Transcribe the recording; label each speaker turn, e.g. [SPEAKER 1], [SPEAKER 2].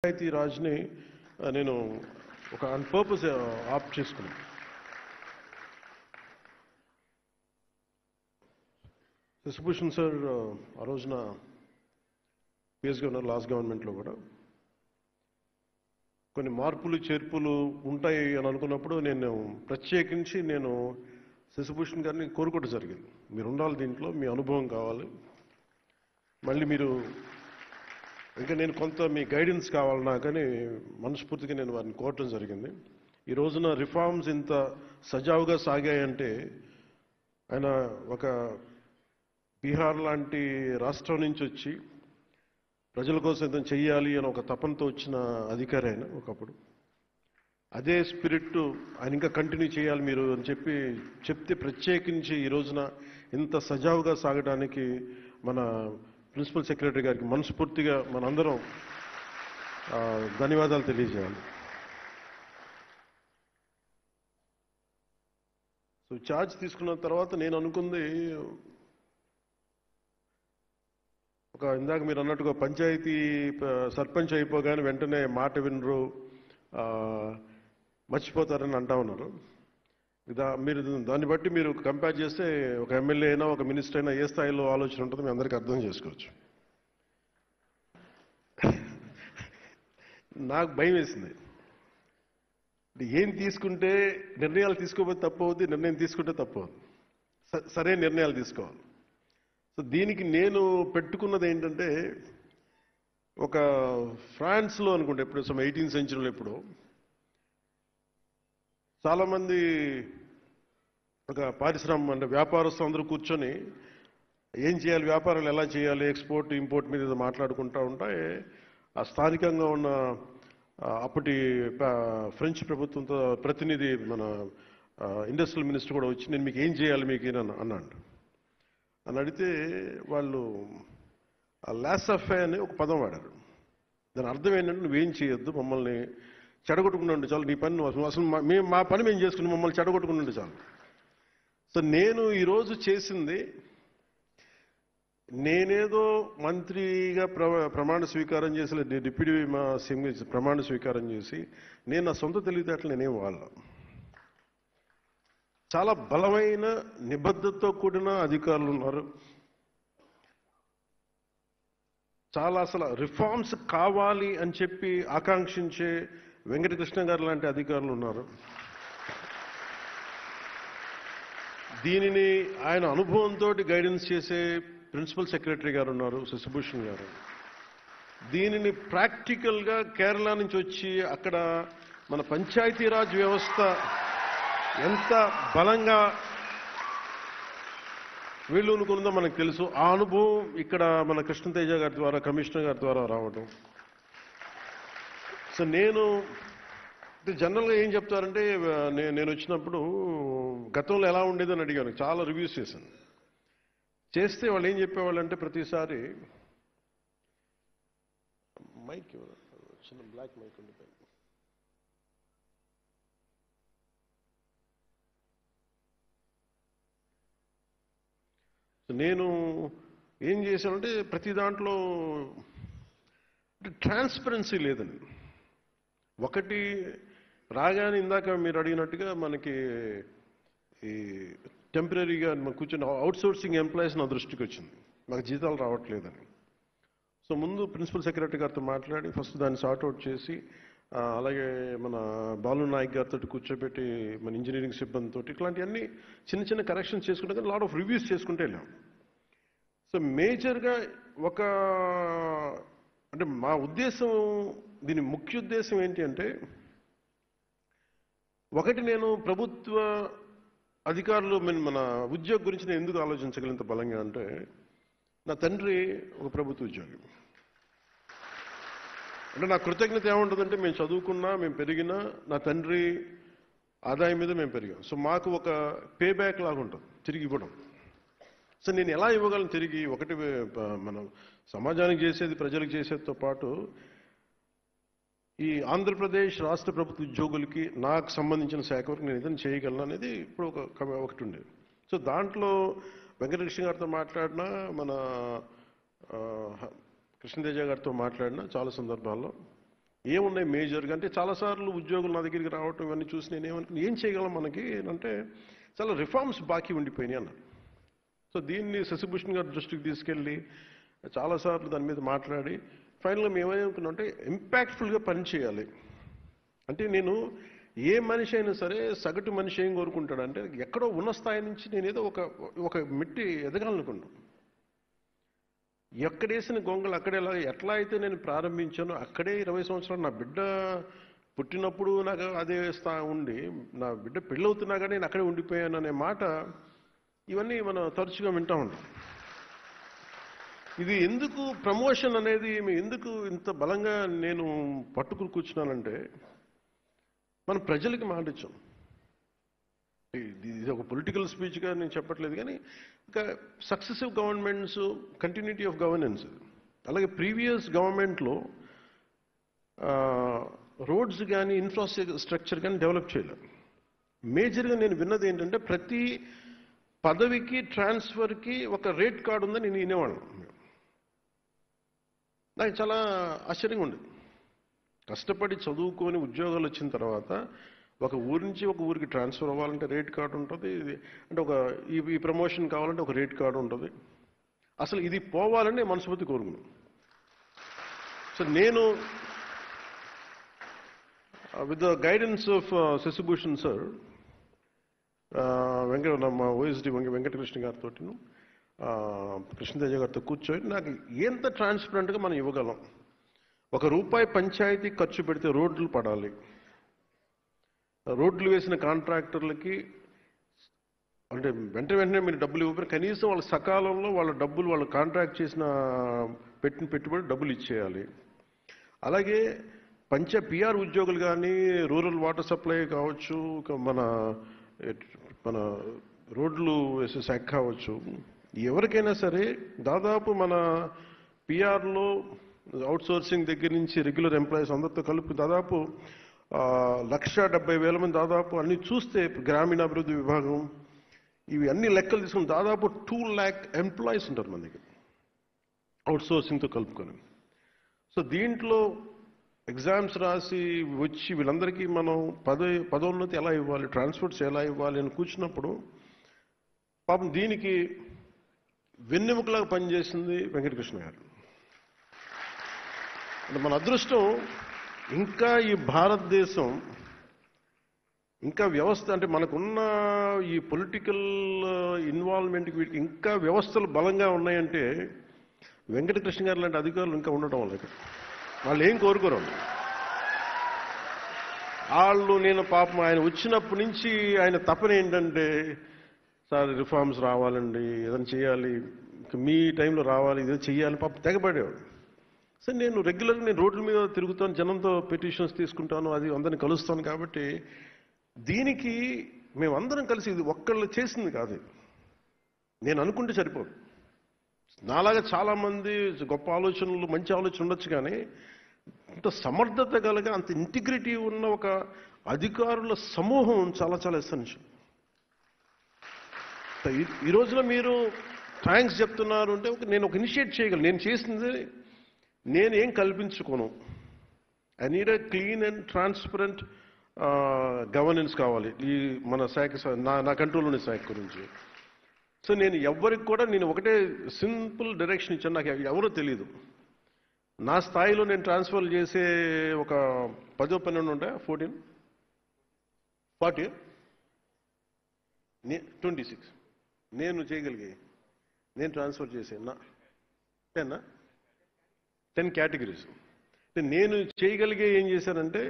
[SPEAKER 1] పంచాయతీ రాజ్ని నేను ఒక on purpose opt చేసుకున్నాను. శశిభూషణ్ సార్ ఆ రోజున పిఎస్గా ఉన్నారు. లాస్ట్ గవర్నమెంట్లో కూడా కొన్ని మార్పులు చేర్పులు ఉంటాయి అని అనుకున్నప్పుడు నేను ప్రత్యేకించి శశిభూషణ్ గారిని కోరుకోవడం జరిగింది. మీరు ఉండాలి, దీంట్లో మీ అనుభవం కావాలి, మళ్ళీ మీరు ఇంకా నేను కొంత మీ గైడెన్స్ కావాలి నాకని మనస్ఫూర్తిగా నేను వారిని కోరటం జరిగింది. ఈ రోజున రిఫార్మ్స్ ఇంత సజావుగా సాగాయంటే ఆయన ఒక బీహార్ లాంటి రాష్ట్రం నుంచి వచ్చి ప్రజల కోసం ఏదైనా చెయ్యాలి అని ఒక తపనతో వచ్చిన అధికారి ఆయన ఒకప్పుడు. అదే స్పిరిట్ ఆయన ఇంకా కంటిన్యూ చేయాలి మీరు అని చెప్తే ప్రత్యేకించి ఈ రోజున ఇంత సజావుగా సాగడానికి మన ప్రిన్సిపల్ సెక్రటరీ గారికి మనస్ఫూర్తిగా మనందరం ధన్యవాదాలు తెలియజేయాలి. సో ఛార్జ్ తీసుకున్న తర్వాత నేను అనుకుంది ఇందాక మీరు అన్నట్టుగా పంచాయతీ సర్పంచ్ అయిపోగానే వెంటనే మాట వినరు, మర్చిపోతారని అంటా ఉన్నారు. మీరు దాన్ని బట్టి మీరు కంపేర్ చేస్తే ఒక ఎమ్మెల్యే అయినా ఒక మినిస్టర్ అయినా ఏ స్థాయిలో ఆలోచన ఉంటుందో మీ అందరికీ అర్థం చేసుకోవచ్చు. నాకు భయం వేసింది. ఏం తీసుకుంటే నిర్ణయాలు తీసుకోకపోతే తప్పు అవుద్ది, నిర్ణయం తీసుకుంటే తప్పు అవుద్ది, సరైన నిర్ణయాలు తీసుకోవాలి. సో దీనికి నేను పెట్టుకున్నది ఏంటంటే, ఒక ఫ్రాన్స్లో అనుకుంటే ఎప్పుడు 18th centuryలో ఎప్పుడు చాలామంది ఒక అంటే వ్యాపారస్తులు అందరూ కూర్చొని ఏం చేయాలి, వ్యాపారాలు ఎలా చేయాలి, ఎక్స్పోర్ట్ ఇంపోర్ట్ మీద మాట్లాడుకుంటూ ఉంటే ఆ స్థానికంగా ఉన్న అప్పటి ఫ్రెంచ్ ప్రభుత్వంతో ప్రతినిధి మన ఇండస్ట్రియల్ మినిస్టర్ కూడా వచ్చి నేను మీకు ఏం చేయాలి మీకు అన్నాడు. అని అడిగితే వాళ్ళు లాసఫే అని ఒక పదం వాడారు. దాని అర్థం ఏంటంటే నువ్వేం చేయొద్దు, మమ్మల్ని చెడగొట్టుకుని ఉండి చాలు, నీ పని అసలు మా పని మేము చేసుకుని మమ్మల్ని చెడగొట్టుకుని ఉండి చాలు. సో నేను ఈరోజు చేసింది, నేనేదో మంత్రిగా ప్రమాణ స్వీకారం చేసి డిప్యూటీ సీఎం ప్రమాణ స్వీకారం చేసి నేను నా సొంత తెలివితేటలు నేనేం వాళ్ళ చాలా బలమైన నిబద్ధతతో కూడిన అధికారులు ఉన్నారు. చాలా అసలు రిఫార్మ్స్ కావాలి అని చెప్పి ఆకాంక్షించే వెంకటకృష్ణ గారు లాంటి అధికారులు ఉన్నారు. దీనిని ఆయన అనుభవంతో గైడెన్స్ చేసే ప్రిన్సిపల్ సెక్రటరీ గారు ఉన్నారు, శశిభూషణ్ గారు. దీనిని ప్రాక్టికల్గా కేరళ నుంచి వచ్చి అక్కడ మన పంచాయతీరాజ్ వ్యవస్థ ఎంత బలంగా వీళ్ళునుకుందో మనకు తెలుసు. ఆ అనుభవం ఇక్కడ మన కృష్ణతేజ గారి ద్వారా, కమిషనర్ గారి ద్వారా రావడం. సో నేను జనరల్గా ఏం చెప్తారంటే, నేను వచ్చినప్పుడు గతంలో ఎలా ఉండేదని అడిగాను, చాలా రివ్యూస్ చేస్తే వాళ్ళు ఏం చెప్పేవాళ్ళు అంటే ప్రతిసారి మైక్ చిన్న బ్లాక్ మైక్ ఉండిపోయింది. నేను ఏం చేశానంటే ప్రతి దాంట్లో ట్రాన్స్పరెన్సీ లేదండి. ఒకటి రాగానే ఇందాక మీరు అడిగినట్టుగా మనకి ఈ టెంపరీగా కూర్చొని అవుట్సోర్సింగ్ ఎంప్లాయీస్ నా దృష్టికి వచ్చింది, మాకు జీతాలు రావట్లేదని. సో ముందు ప్రిన్సిపల్ సెక్రటరీ గారితో మాట్లాడి ఫస్ట్ దాన్ని సార్ట్అవుట్ చేసి, అలాగే మన బాలు నాయక్ గారితో కూర్చోబెట్టి మన ఇంజనీరింగ్ సిబ్బందితో ఇట్లాంటివన్నీ చిన్న చిన్న కరెక్షన్స్ చేసుకుంటే కానీ లాట్ ఆఫ్ రివ్యూస్ చేసుకుంటే వెళ్ళాం. సో మేజర్గా అంటే మా ఉద్దేశం, దీని ముఖ్య ఉద్దేశం ఏంటి అంటే, ఒకటి నేను ప్రభుత్వ అధికారులు మన ఉద్యోగం గురించి నేను ఎందుకు ఆలోచించగలిగినంత బలంగా అంటే, నా తండ్రి ఒక ప్రభుత్వ ఉద్యోగి. అంటే నా కృతజ్ఞత ఏముంటుందంటే, మేము చదువుకున్నా, మేము పెరిగినా నా తండ్రి ఆదాయం మీద మేము పెరిగాం. సో మాకు ఒక పే బ్యాక్ లాగా ఉంటుంది తిరిగి ఇవ్వడం. సో నేను ఎలా ఇవ్వగలను తిరిగి? ఒకటి మనం సమాజానికి చేసేది, ప్రజలకు చేసేదితో పాటు ఈ ఆంధ్రప్రదేశ్ రాష్ట్ర ప్రభుత్వ ఉద్యోగులకి నాకు సంబంధించిన శాఖ వరకు నేను ఏదైనా చేయగలను అనేది ఇప్పుడు ఒకటి ఉండేది. సో దాంట్లో వెంకటకృష్ణ గారితో మాట్లాడినా, మన కృష్ణతేజ గారితో మాట్లాడినా చాలా సందర్భాల్లో ఏమున్నాయి మేజర్గా అంటే చాలాసార్లు ఉద్యోగులు నా దగ్గరికి రావటం ఇవన్నీ చూసి నేను ఏం చేయగలం మనకి అంటే చాలా రిఫార్మ్స్ బాకీ ఉండిపోయినాయి అన్నారు. సో దీన్ని శశిభూషణ్ గారి దృష్టికి తీసుకెళ్ళి చాలాసార్లు దాని మీద మాట్లాడి ఫైనల్గా మేము ఏమనుకున్నాం అంటే ఇంపాక్ట్ఫుల్గా పనిచేయాలి. అంటే నేను ఏ మనిషి అయినా సరే సగటు మనిషి ఏం కోరుకుంటాడంటే ఎక్కడో ఉన్న స్థాయి నుంచి నేను ఏదో ఒక మెట్టి ఎదగాలనుకుంటాను. ఎక్కడేసిన గొంగలు అక్కడేలా ఎట్లా అయితే నేను ప్రారంభించానో అక్కడే 20 సంవత్సరాలు నా బిడ్డ పుట్టినప్పుడు నాకు అదే ఉండి నా బిడ్డ పెళ్ళవుతున్నా కానీ నేను అక్కడే ఉండిపోయాను అనే మాట ఇవన్నీ మనం తరచుగా వింటా ఉంటాం. ఇది ఎందుకు ప్రమోషన్ అనేది ఎందుకు ఇంత బలంగా నేను పట్టుకుని కూర్చున్నానంటే మనం ప్రజలకి మాట ఇచ్చాం. ఇది ఒక పొలిటికల్ స్పీచ్గా నేను చెప్పట్లేదు, కానీ ఇంకా successive governments continuity of governance, అలాగే ప్రీవియస్ గవర్నమెంట్లో రోడ్స్ కానీ ఇన్ఫ్రాస్ట్రక్చర్ కానీ డెవలప్ చేయలేదు. మేజర్గా నేను విన్నది ఏంటంటే ప్రతి పదవికి ట్రాన్స్ఫర్కి ఒక రేట్ కార్డు ఉందని నేను వినేవాళ్ళం. నాకు చాలా ఆశ్చర్యంగా ఉండేది. కష్టపడి చదువుకొని ఉద్యోగాలు వచ్చిన తర్వాత ఒక ఊరి నుంచి ఒక ఊరికి ట్రాన్స్ఫర్ అవ్వాలంటే రేట్ కార్డు ఉంటుంది, అంటే ఒక ఈ ప్రమోషన్ కావాలంటే ఒక రేట్ కార్డు ఉంటుంది. అసలు ఇది పోవాలని మనస్ఫూర్తి కోరుకున్నాను. సో నేను with the guidance of Shashibhushan sir, మా ఓఎస్డి వెంకటకృష్ణ గారితో కృష్ణతేజ గారితో కూర్చొని నాకు ఎంత ట్రాన్స్పరెంట్గా మనం ఇవ్వగలం. ₹1 పంచాయతీ ఖర్చు పెడితే రోడ్లు పడాలి, రోడ్లు వేసిన కాంట్రాక్టర్లకి అంటే వెంటనే మీరు డబ్బులు ఇవ్వకపోయినా కనీసం వాళ్ళ సకాలంలో వాళ్ళ డబ్బులు వాళ్ళు కాంట్రాక్ట్ చేసిన పెట్టిన పెట్టుబడి డబ్బులు ఇచ్చేయాలి. అలాగే పిఆర్ ఉద్యోగులు కానీ రూరల్ వాటర్ సప్లై కావచ్చు, మన రోడ్లు వేసే శాఖ కావచ్చు, ఎవరికైనా సరే దాదాపు మన పిఆర్లో అవుట్సోర్సింగ్ దగ్గర నుంచి రెగ్యులర్ ఎంప్లాయీస్ అందరితో కలిపి దాదాపు 1,70,000 మంది దాదాపు అన్ని చూస్తే గ్రామీణాభివృద్ధి విభాగం ఇవి అన్ని లెక్కలు తీసుకుని దాదాపు 2 lakh ఎంప్లాయీస్ ఉంటారు మన దగ్గర అవుట్సోర్సింగ్తో కలుపుకొని. సో దీంట్లో ఎగ్జామ్స్ రాసి వచ్చి వీళ్ళందరికీ మనం పదోన్నతి ఎలా ఇవ్వాలి, ట్రాన్స్పోర్ట్స్ ఎలా ఇవ్వాలి అని కూర్చున్నప్పుడు పాపం దీనికి వెన్నెముకలాగా పనిచేసింది వెంకటకృష్ణ గారు. అంటే మన అదృష్టం ఇంకా ఈ భారతదేశం ఇంకా వ్యవస్థ అంటే మనకున్న ఈ పొలిటికల్ ఇన్వాల్వ్మెంట్కి వీటికి ఇంకా వ్యవస్థలు బలంగా ఉన్నాయంటే వెంకటకృష్ణ గారు లాంటి అధికారులు ఇంకా ఉండటం వల్ల వాళ్ళు ఏం కోరుకోరు. వాళ్ళు నేను పాపం ఆయన వచ్చినప్పటి నుంచి ఆయన తపన ఏంటంటే సార్ రిఫార్మ్స్ రావాలండి, ఏదైనా చేయాలి, మీ టైంలో రావాలి, ఇదే చెయ్యాలి, పాపం తెగబడేవాడు. సరే నేను రెగ్యులర్గా నేను రోడ్ల మీద తిరుగుతాను, జనంతో పిటిషన్స్ తీసుకుంటాను, అది అందరిని కలుస్తాను. కాబట్టి దీనికి మేమందరం కలిసి ఇది ఒక్కళ్ళు చేసింది కాదు. నేను అనుకుంటే సరిపోదు. నాలాగా చాలామంది గొప్ప ఆలోచనలు మంచి ఆలోచన ఉండొచ్చు, కానీ అంత సమర్థత కలగ అంత ఇంటిగ్రిటీ ఉన్న ఒక అధికారుల సమూహం చాలా చాలా ఎసెన్షియల్. ఈ రోజున మీరు థ్యాంక్స్ చెప్తున్నారు అంటే నేను ఒక ఇనిషియేట్ చేయగలను. నేను చేసింది నేను ఏం కల్పించుకోను. I need a clean and transparent governance కావాలి ఈ మన శాఖ నా కంట్రోల్లోని శాఖ గురించి. సో నేను ఎవరికి కూడా నేను ఒకటే సింపుల్ డైరెక్షన్ ఇచ్చాను. నాకు ఎవరో తెలియదు. నా స్థాయిలో నేను ట్రాన్స్ఫర్ చేసే ఒక 10-12 ఉంటాయి, 40 26 నేను చేయగలిగే నేను ట్రాన్స్ఫర్ చేసే 10 కేటగిరీస్. నేను చేయగలిగే ఏం చేశానంటే